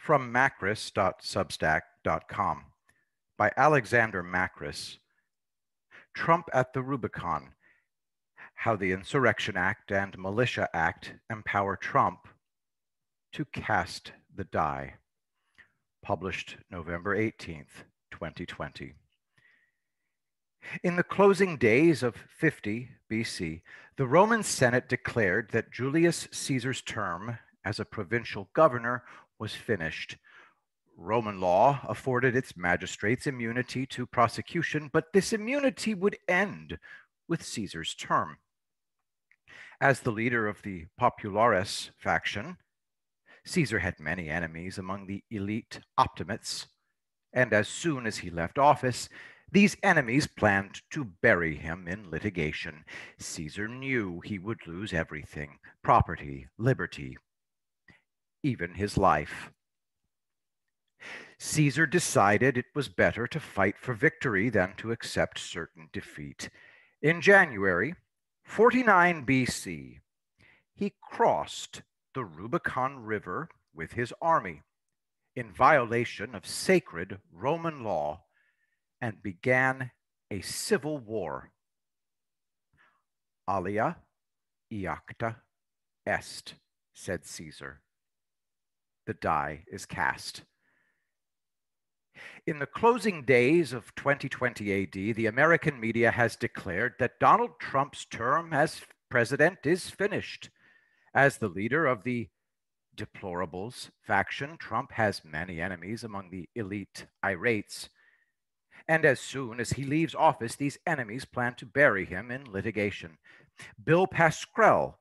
From Macris.substack.com by Alexander Macris. Trump at the Rubicon: How the Insurrection Act and Militia Act empower Trump to cast the die. Published November 18th, 2020. In the closing days of 50 BC, the Roman Senate declared that Julius Caesar's term as a provincial governor was finished. Roman law afforded its magistrates immunity to prosecution, but this immunity would end with Caesar's term. As the leader of the Populares faction, Caesar had many enemies among the elite optimates, and as soon as he left office, these enemies planned to bury him in litigation. Caesar knew he would lose everything: property, liberty, even his life. Caesar decided it was better to fight for victory than to accept certain defeat. In January 49 BC, he crossed the Rubicon River with his army in violation of sacred Roman law and began a civil war. Alia iacta est, said Caesar. The die is cast. In the closing days of 2020 AD, the American media has declared that Donald Trump's term as president is finished. As the leader of the deplorables faction, Trump has many enemies among the elite irates. And as soon as he leaves office, these enemies plan to bury him in litigation. Bill Pascrell,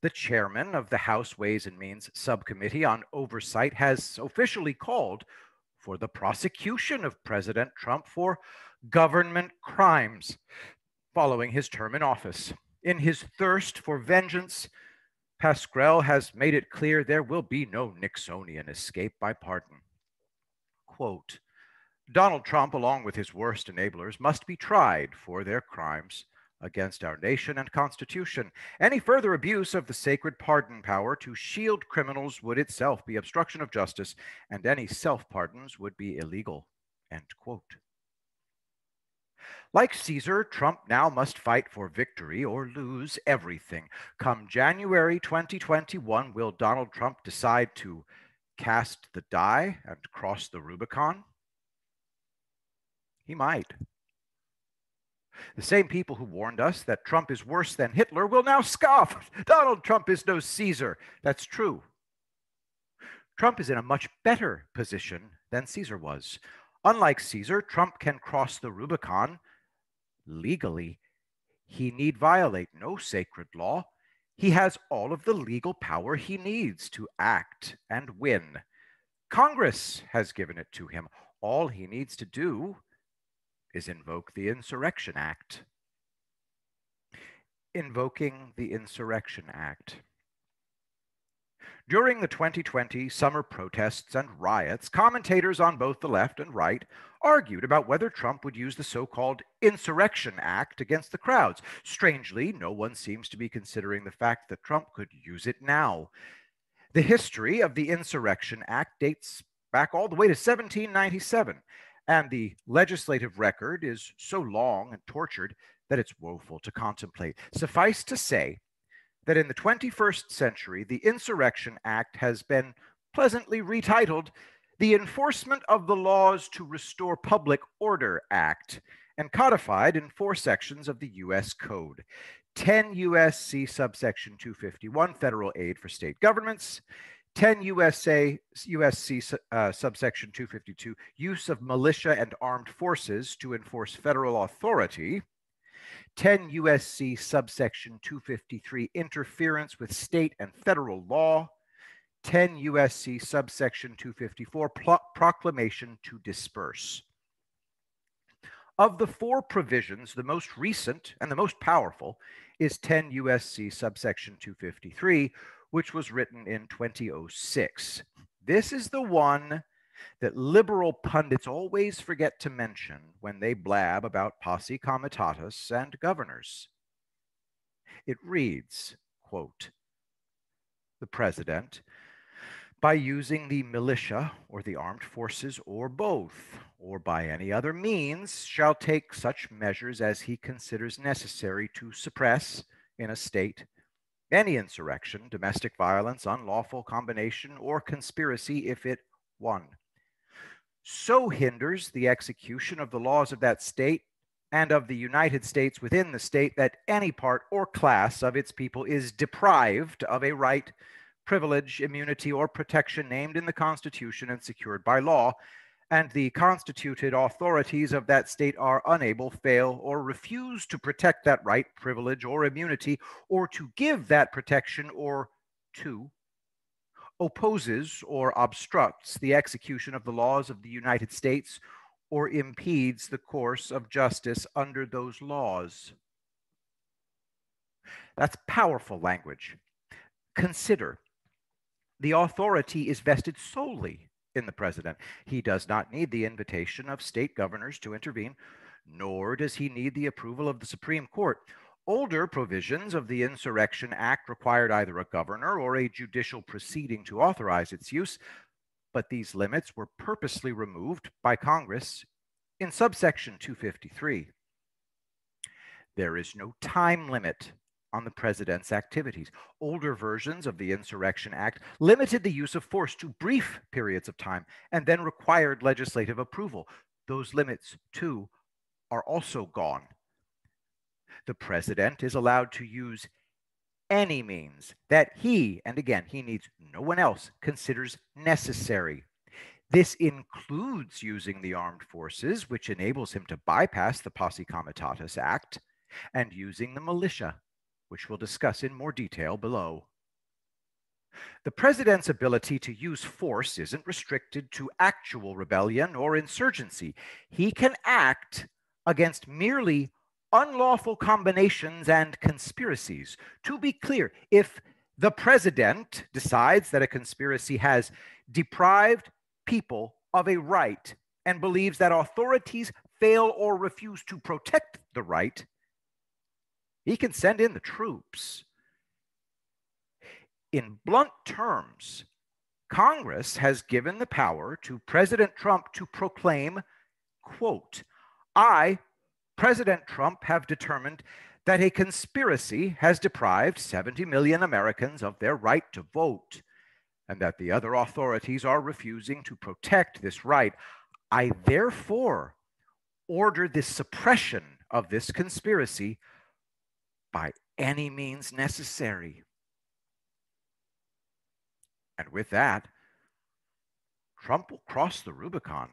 the chairman of the House Ways and Means Subcommittee on Oversight, has officially called for the prosecution of President Trump for government crimes following his term in office. In his thirst for vengeance, Pascrell has made it clear there will be no Nixonian escape by pardon. Quote, Donald Trump, along with his worst enablers, must be tried for their crimes against our nation and Constitution. Any further abuse of the sacred pardon power to shield criminals would itself be obstruction of justice, and any self-pardons would be illegal. End quote. Like Caesar, Trump now must fight for victory or lose everything. Come January 2021, will Donald Trump decide to cast the die and cross the Rubicon? He might. The same people who warned us that Trump is worse than Hitler will now scoff. Donald Trump is no Caesar. That's true. Trump is in a much better position than Caesar was. Unlike Caesar, Trump can cross the Rubicon legally. He need violate no sacred law. He has all of the legal power he needs to act and win. Congress has given it to him. All he needs to do is invoke the Insurrection Act. Invoking the Insurrection Act. During the 2020 summer protests and riots, commentators on both the left and right argued about whether Trump would use the so-called Insurrection Act against the crowds. Strangely, no one seems to be considering the fact that Trump could use it now. The history of the Insurrection Act dates back all the way to 1797. And the legislative record is so long and tortured that it's woeful to contemplate. Suffice to say that in the 21st century, the Insurrection Act has been pleasantly retitled the Enforcement of the Laws to Restore Public Order Act and codified in 4 sections of the U.S. Code. 10 U.S.C. subsection 251, Federal Aid for State Governments. 10 U.S.C. subsection 252, use of militia and armed forces to enforce federal authority. 10 U.S.C. subsection 253, interference with state and federal law. 10 U.S.C. subsection 254, proclamation to disperse. Of the 4 provisions, the most recent and the most powerful is 10 U.S.C. subsection 253, which was written in 2006. This is the one that liberal pundits always forget to mention when they blab about posse comitatus and governors. It reads, quote, the president by using the militia or the armed forces or both, or by any other means, shall take such measures as he considers necessary to suppress in a state any insurrection, domestic violence, unlawful combination, or conspiracy if it, 1, so hinders the execution of the laws of that state and of the United States within the state that any part or class of its people is deprived of a right, privilege, immunity, or protection named in the Constitution and secured by law, and the constituted authorities of that state are unable, fail, or refuse to protect that right, privilege, or immunity, or to give that protection, or 2, opposes or obstructs the execution of the laws of the United States or impedes the course of justice under those laws. That's powerful language. Consider, the authority is vested solely in the president. He does not need the invitation of state governors to intervene, nor does he need the approval of the Supreme Court. Older provisions of the Insurrection Act required either a governor or a judicial proceeding to authorize its use, but these limits were purposely removed by Congress in subsection 253. There is no time limit on the president's activities. Older versions of the Insurrection Act limited the use of force to brief periods of time and then required legislative approval. Those limits, too, are also gone. The president is allowed to use any means that he, and again, he needs no one else, considers necessary. This includes using the armed forces, which enables him to bypass the Posse Comitatus Act, and using the militia, which we'll discuss in more detail below. The president's ability to use force isn't restricted to actual rebellion or insurgency. He can act against merely unlawful combinations and conspiracies. To be clear, if the president decides that a conspiracy has deprived people of a right and believes that authorities fail or refuse to protect the right, he can send in the troops. In blunt terms, Congress has given the power to President Trump to proclaim, quote, I, President Trump, have determined that a conspiracy has deprived 70 million Americans of their right to vote, and that the other authorities are refusing to protect this right. I therefore order the suppression of this conspiracy by any means necessary. And with that, Trump will cross the Rubicon.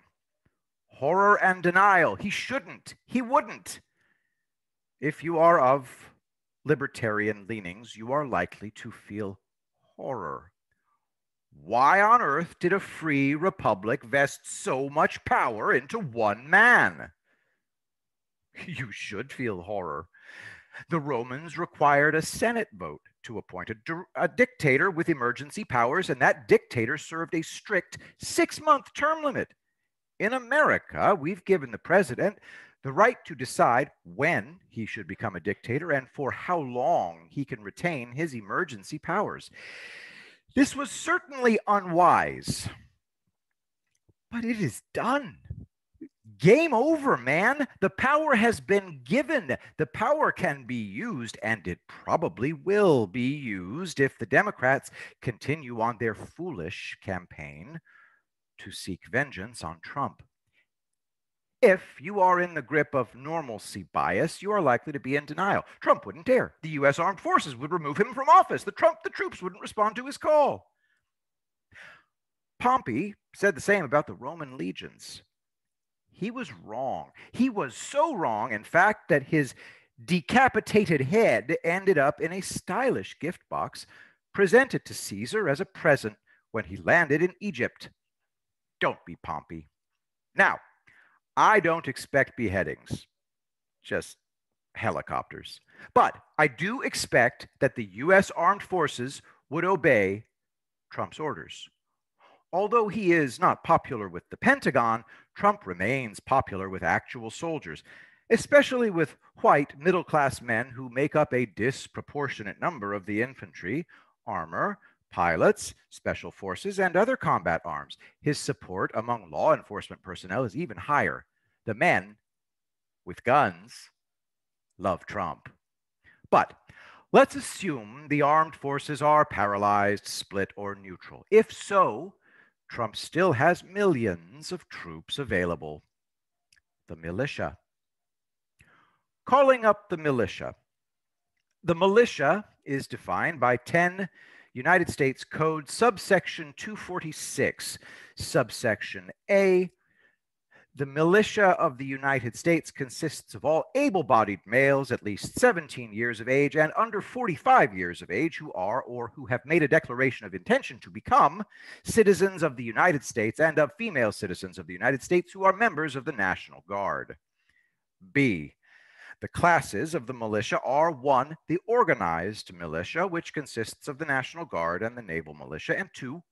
Horror and denial. He shouldn't. He wouldn't. If you are of libertarian leanings, you are likely to feel horror. Why on earth did a free republic vest so much power into one man? You should feel horror. The Romans required a Senate vote to appoint a dictator with emergency powers, and that dictator served a strict 6-month term limit. In America, we've given the president the right to decide when he should become a dictator and for how long he can retain his emergency powers. This was certainly unwise, but it is done. Game over, man. The power has been given. The power can be used, and it probably will be used if the Democrats continue on their foolish campaign to seek vengeance on Trump. If you are in the grip of normalcy bias, you are likely to be in denial. Trump wouldn't dare. The U.S. Armed Forces would remove him from office. The troops wouldn't respond to his call. Pompey said the same about the Roman legions. He was wrong. He was so wrong, in fact, that his decapitated head ended up in a stylish gift box presented to Caesar as a present when he landed in Egypt. Don't be Pompey. Now, I don't expect beheadings, just helicopters. But I do expect that the U.S. Armed Forces would obey Trump's orders. Although he is not popular with the Pentagon, Trump remains popular with actual soldiers, especially with white middle-class men who make up a disproportionate number of the infantry, armor, pilots, special forces, and other combat arms. His support among law enforcement personnel is even higher. The men with guns love Trump. But let's assume the armed forces are paralyzed, split, or neutral. If so, Trump still has millions of troops available. The militia. Calling up the militia. The militia is defined by 10 United States Code subsection 246, subsection A. The militia of the United States consists of all able-bodied males at least 17 years of age and under 45 years of age who are or who have made a declaration of intention to become citizens of the United States and of female citizens of the United States who are members of the National Guard. B. The classes of the militia are 1. The organized militia, which consists of the National Guard and the Naval Militia, and 2.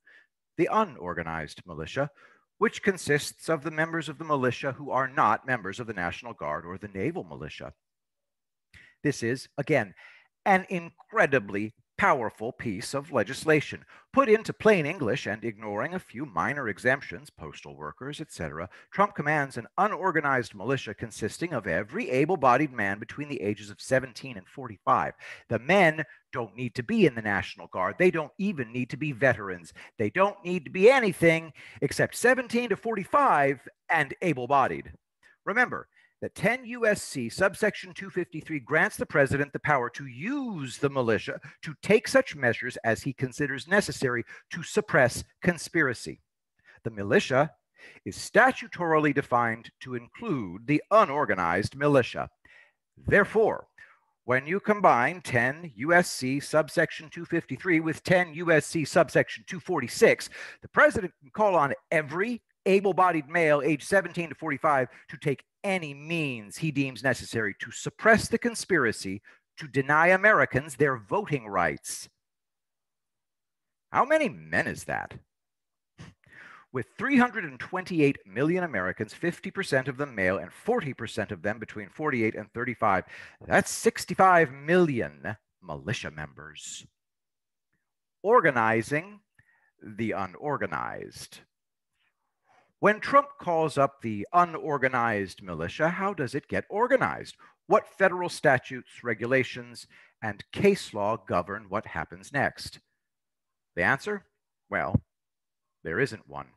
The unorganized militia, which consists of the members of the militia who are not members of the National Guard or the Naval Militia. This is, again, an incredibly powerful piece of legislation. Put into plain English and ignoring a few minor exemptions, postal workers, etc., Trump commands an unorganized militia consisting of every able-bodied man between the ages of 17 and 45. The men don't need to be in the National Guard. They don't even need to be veterans. They don't need to be anything except 17 to 45 and able-bodied. Remember that 10 U.S.C. subsection 253 grants the president the power to use the militia to take such measures as he considers necessary to suppress conspiracy. The militia is statutorily defined to include the unorganized militia. Therefore, when you combine 10 U.S.C. subsection 253 with 10 U.S.C. subsection 246, the president can call on every able-bodied male aged 17 to 45 to take any means he deems necessary to suppress the conspiracy to deny Americans their voting rights. How many men is that? With 328 million Americans, 50% of them male and 40% of them between 48 and 35, that's 65 million militia members. Organizing the unorganized. When Trump calls up the unorganized militia, how does it get organized? What federal statutes, regulations, and case law govern what happens next? The answer? Well, there isn't one.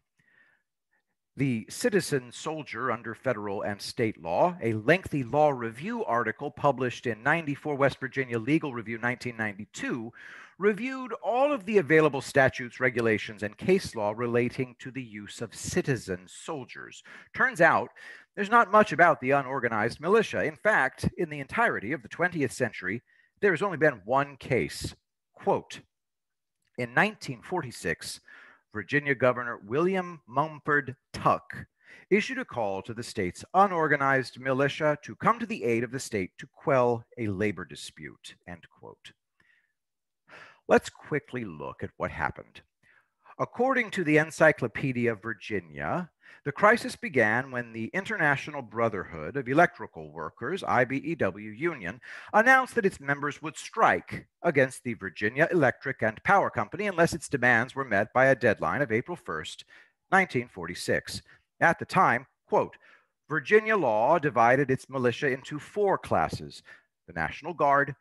The Citizen Soldier under federal and state law, a lengthy law review article published in 94 West Virginia Legal Review 1992, reviewed all of the available statutes, regulations, and case law relating to the use of citizen soldiers. Turns out there's not much about the unorganized militia. In fact, in the entirety of the 20th century, there has only been one case. Quote, in 1946, Virginia Governor William Mumford Tuck issued a call to the state's unorganized militia to come to the aid of the state to quell a labor dispute, end quote. Let's quickly look at what happened. According to the Encyclopedia of Virginia, the crisis began when the International Brotherhood of Electrical Workers, IBEW Union, announced that its members would strike against the Virginia Electric and Power Company unless its demands were met by a deadline of April 1st, 1946. At the time, quote, Virginia law divided its militia into 4 classes: the National Guard,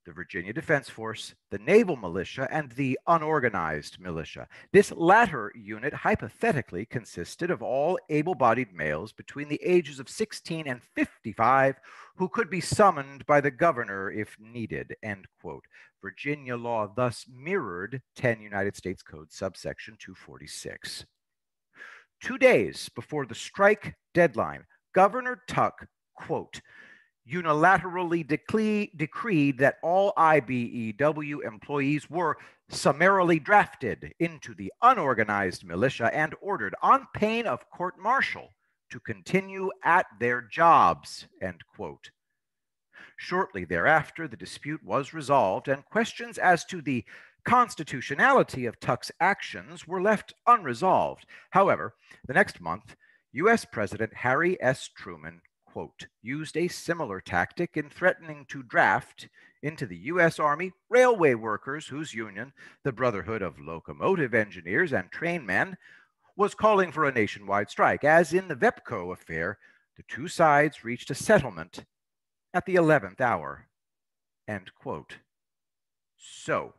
the Virginia Defense Force, the Naval Militia, and the unorganized militia. This latter unit hypothetically consisted of all able-bodied males between the ages of 16 and 55 who could be summoned by the governor if needed, end quote. Virginia law thus mirrored 10 United States Code subsection 246. 2 days before the strike deadline, Governor Tuck, quote, unilaterally decreed that all IBEW employees were summarily drafted into the unorganized militia and ordered on pain of court-martial to continue at their jobs, end quote. Shortly thereafter, the dispute was resolved, and questions as to the constitutionality of Tuck's actions were left unresolved. However, the next month, U.S. President Harry S. Truman, quote, used a similar tactic in threatening to draft into the U.S. Army railway workers whose union, the Brotherhood of Locomotive Engineers and Trainmen, was calling for a nationwide strike. As in the Vepco affair, the two sides reached a settlement at the 11th hour, end quote. So,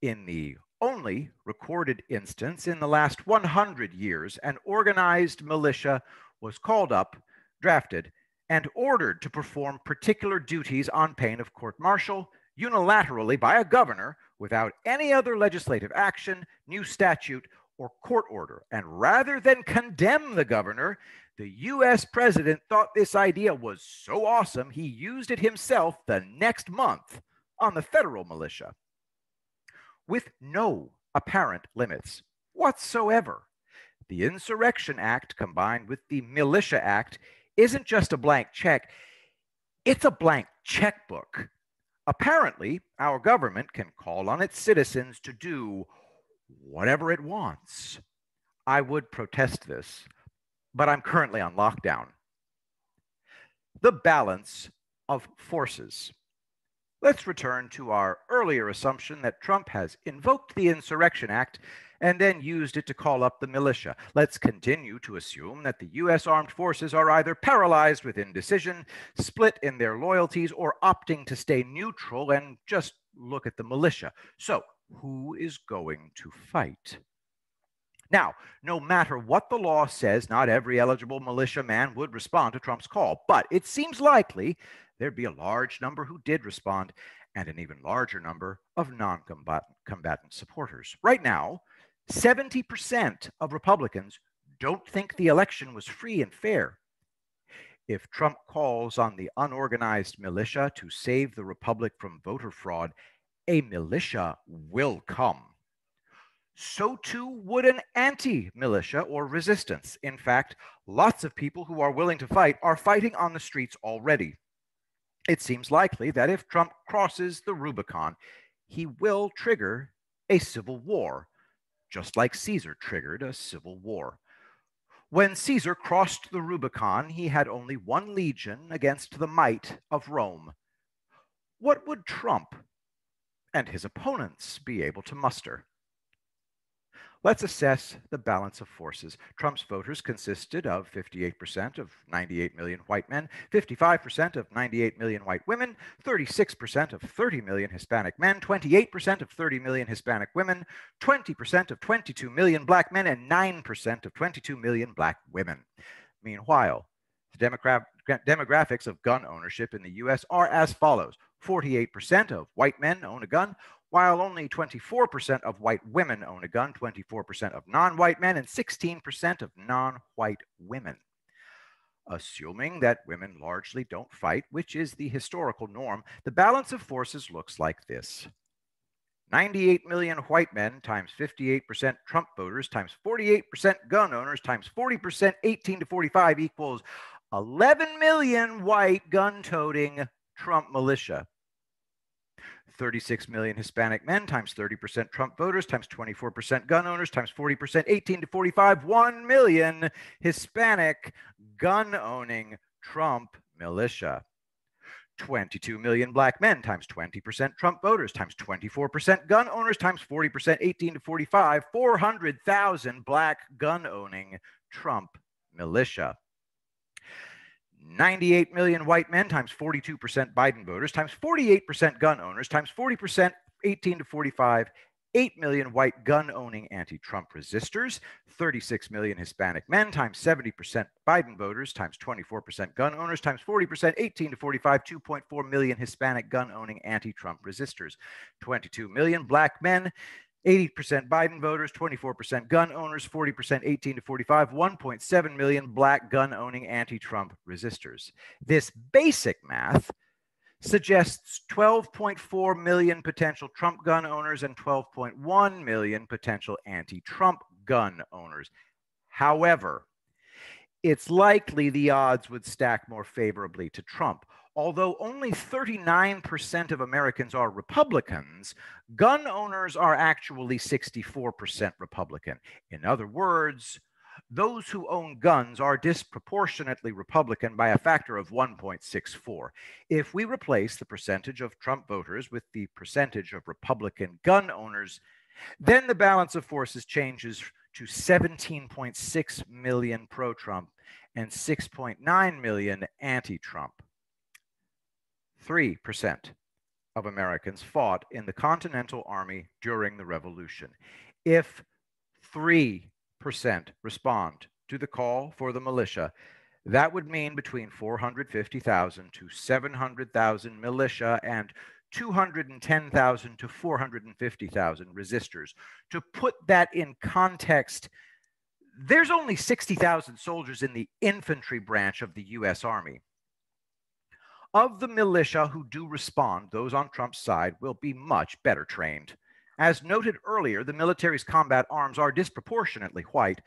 in the only recorded instance in the last 100 years, an organized militia was called up, drafted, and ordered to perform particular duties on pain of court-martial unilaterally by a governor without any other legislative action, new statute, or court order. And rather than condemn the governor, the US president thought this idea was so awesome he used it himself the next month on the federal militia, with no apparent limits whatsoever. The Insurrection Act combined with the Militia Act isn't just a blank check, it's a blank checkbook. Apparently, our government can call on its citizens to do whatever it wants. I would protest this, but I'm currently on lockdown. The balance of forces. Let's return to our earlier assumption that Trump has invoked the Insurrection Act and then used it to call up the militia. Let's continue to assume that the U.S. armed forces are either paralyzed with indecision, split in their loyalties, or opting to stay neutral and just look at the militia. So, who is going to fight? Now, no matter what the law says, not every eligible militiaman would respond to Trump's call, but it seems likely there'd be a large number who did respond and an even larger number of non-combatant supporters. Right now, 70% of Republicans don't think the election was free and fair. If Trump calls on the unorganized militia to save the republic from voter fraud, a militia will come. So too would an anti-militia or resistance. In fact, lots of people who are willing to fight are fighting on the streets already. It seems likely that if Trump crosses the Rubicon, he will trigger a civil war, just like Caesar triggered a civil war. When Caesar crossed the Rubicon, he had only one legion against the might of Rome. What would Trump and his opponents be able to muster? Let's assess the balance of forces. Trump's voters consisted of 58% of 98 million white men, 55% of 98 million white women, 36% of 30 million Hispanic men, 28% of 30 million Hispanic women, 20% of 22 million black men, and 9% of 22 million black women. Meanwhile, the demographics of gun ownership in the U.S. are as follows. 48% of white men own a gun, while only 24% of white women own a gun, 24% of non-white men, and 16% of non-white women. Assuming that women largely don't fight, which is the historical norm, the balance of forces looks like this. 98 million white men times 58% Trump voters times 48% gun owners times 40% 18 to 45 equals 11 million white gun-toting Trump militia. 36 million Hispanic men times 30% Trump voters times 24% gun owners times 40% 18 to 45, 1 million Hispanic gun-owning Trump militia. 22 million black men times 20% Trump voters times 24% gun owners times 40% 18 to 45, 400,000 black gun-owning Trump militia. 98 million white men times 42% Biden voters times 48% gun owners times 40% 18 to 45, 8 million white gun-owning anti-Trump resistors, 36 million Hispanic men times 70% Biden voters times 24% gun owners times 40% 18 to 45, 2.4 million Hispanic gun-owning anti-Trump resistors, 22 million black men, 80% Biden voters, 24% gun owners, 40% 18 to 45, 1.7 million black gun-owning anti-Trump resistors. This basic math suggests 12.4 million potential Trump gun owners and 12.1 million potential anti-Trump gun owners. However, it's likely the odds would stack more favorably to Trump. Although only 39% of Americans are Republicans, gun owners are actually 64% Republican. In other words, Those who own guns are disproportionately Republican by a factor of 1.64. If we replace the percentage of Trump voters with the percentage of Republican gun owners, then the balance of forces changes to 17.6 million pro-Trump and 6.9 million anti-Trump. 3% of Americans fought in the Continental Army during the Revolution. If 3% respond to the call for the militia, that would mean between 450,000 to 700,000 militia and 210,000 to 450,000 resistors. To put that in context, there's only 60,000 soldiers in the infantry branch of the U.S. Army. Of the militia who do respond, those on Trump's side will be much better trained. As noted earlier, the military's combat arms are disproportionately white,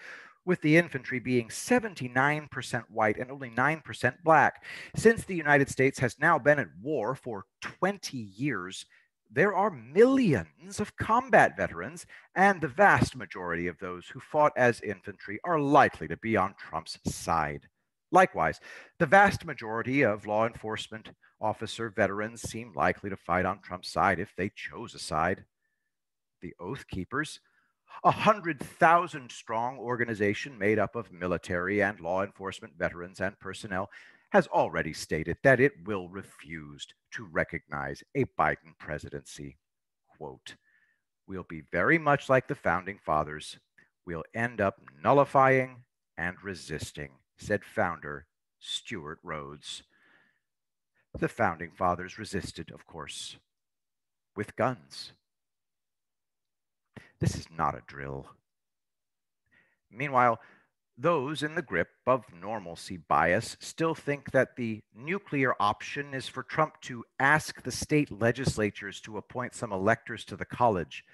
with the infantry being 79% white and only 9% black. Since the United States has now been at war for 20 years, there are millions of combat veterans, and the vast majority of those who fought as infantry are likely to be on Trump's side. Likewise, the vast majority of law enforcement officer veterans seem likely to fight on Trump's side if they chose a side. The Oath Keepers, a 100,000 strong organization made up of military and law enforcement veterans and personnel, has already stated that it will refuse to recognize a Biden presidency. Quote, "We'll be very much like the founding fathers. We'll end up nullifying and resisting," said founder Stuart Rhodes. The founding fathers resisted, of course, with guns. This is not a drill. Meanwhile, those in the grip of normalcy bias still think that the nuclear option is for Trump to ask the state legislatures to appoint some electors to the college.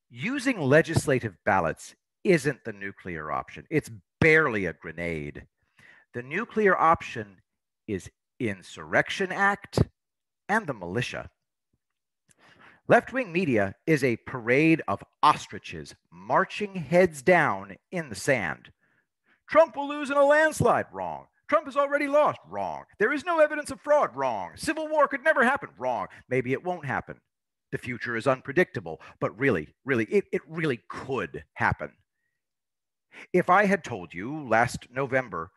Using legislative ballots isn't the nuclear option. It's barely a grenade. The nuclear option is Insurrection Act and the militia. Left-wing media is a parade of ostriches marching heads down in the sand. Trump will lose in a landslide. Wrong. Trump has already lost. Wrong. There is no evidence of fraud. Wrong. Civil war could never happen. Wrong. Maybe it won't happen. The future is unpredictable, but really, it really could happen. If I had told you last November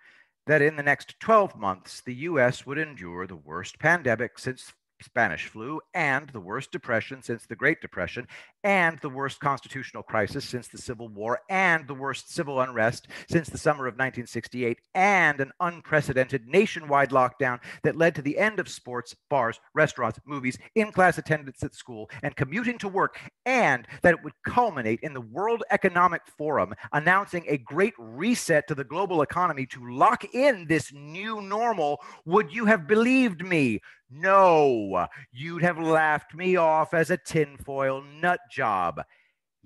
that in the next 12 months, the US would endure the worst pandemic since Spanish flu and the worst depression since the Great Depression and the worst constitutional crisis since the Civil War and the worst civil unrest since the summer of 1968 and an unprecedented nationwide lockdown that led to the end of sports, bars, restaurants, movies, in-class attendance at school, and commuting to work, and that it would culminate in the World Economic Forum announcing a great reset to the global economy to lock in this new normal, would you have believed me? No, you'd have laughed me off as a tinfoil nut job.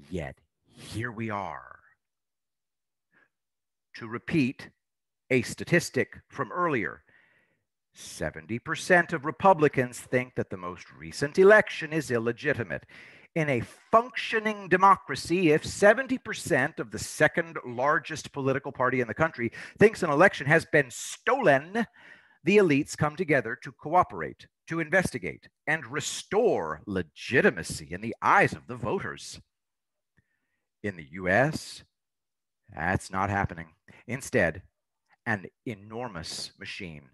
Yet here we are. To repeat a statistic from earlier, 70% of Republicans think that the most recent election is illegitimate. In a functioning democracy, if 70% of the second largest political party in the country thinks an election has been stolen, the elites come together to cooperate, to investigate, and restore legitimacy in the eyes of the voters. In the US, that's not happening. Instead, an enormous machine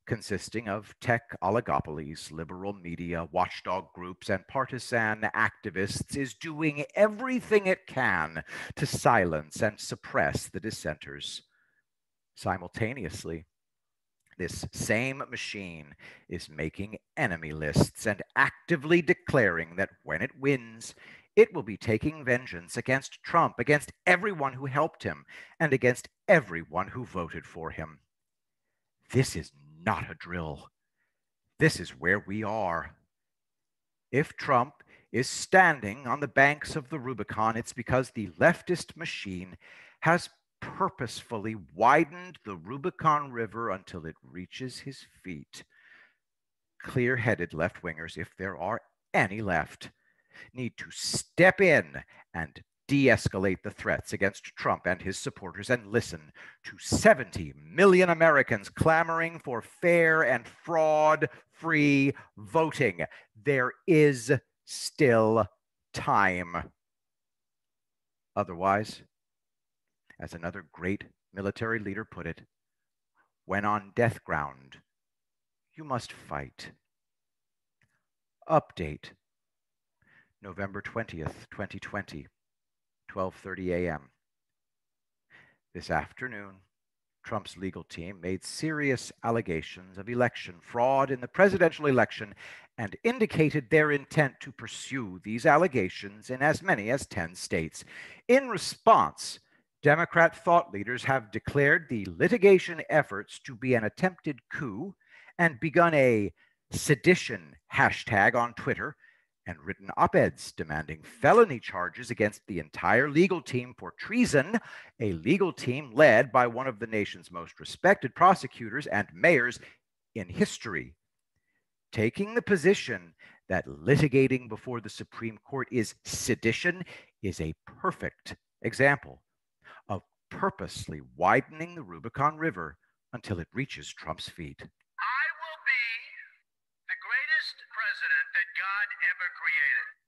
consisting of tech oligopolies, liberal media, watchdog groups, and partisan activists is doing everything it can to silence and suppress the dissenters. Simultaneously, this same machine is making enemy lists and actively declaring that when it wins, it will be taking vengeance against Trump, against everyone who helped him, and against everyone who voted for him. This is not a drill. This is where we are. If Trump is standing on the banks of the Rubicon, it's because the leftist machine has purposefully widened the Rubicon River until it reaches his feet. Clear-headed left-wingers, if there are any left, need to step in and de-escalate the threats against Trump and his supporters and listen to 70 million Americans clamoring for fair and fraud-free voting. There is still time. Otherwise, as another great military leader put it, when on death ground, you must fight. Update, November 20th, 2020, 12:30 a.m. This afternoon, Trump's legal team made serious allegations of election fraud in the presidential election and indicated their intent to pursue these allegations in as many as 10 states. In response, Democrat thought leaders have declared the litigation efforts to be an attempted coup and begun a sedition hashtag on Twitter and written op-eds demanding felony charges against the entire legal team for treason, a legal team led by one of the nation's most respected prosecutors and mayors in history. Taking the position that litigating before the Supreme Court is sedition is a perfect example of purposely widening the Rubicon River until it reaches Trump's feet. I will be the greatest president that God ever created.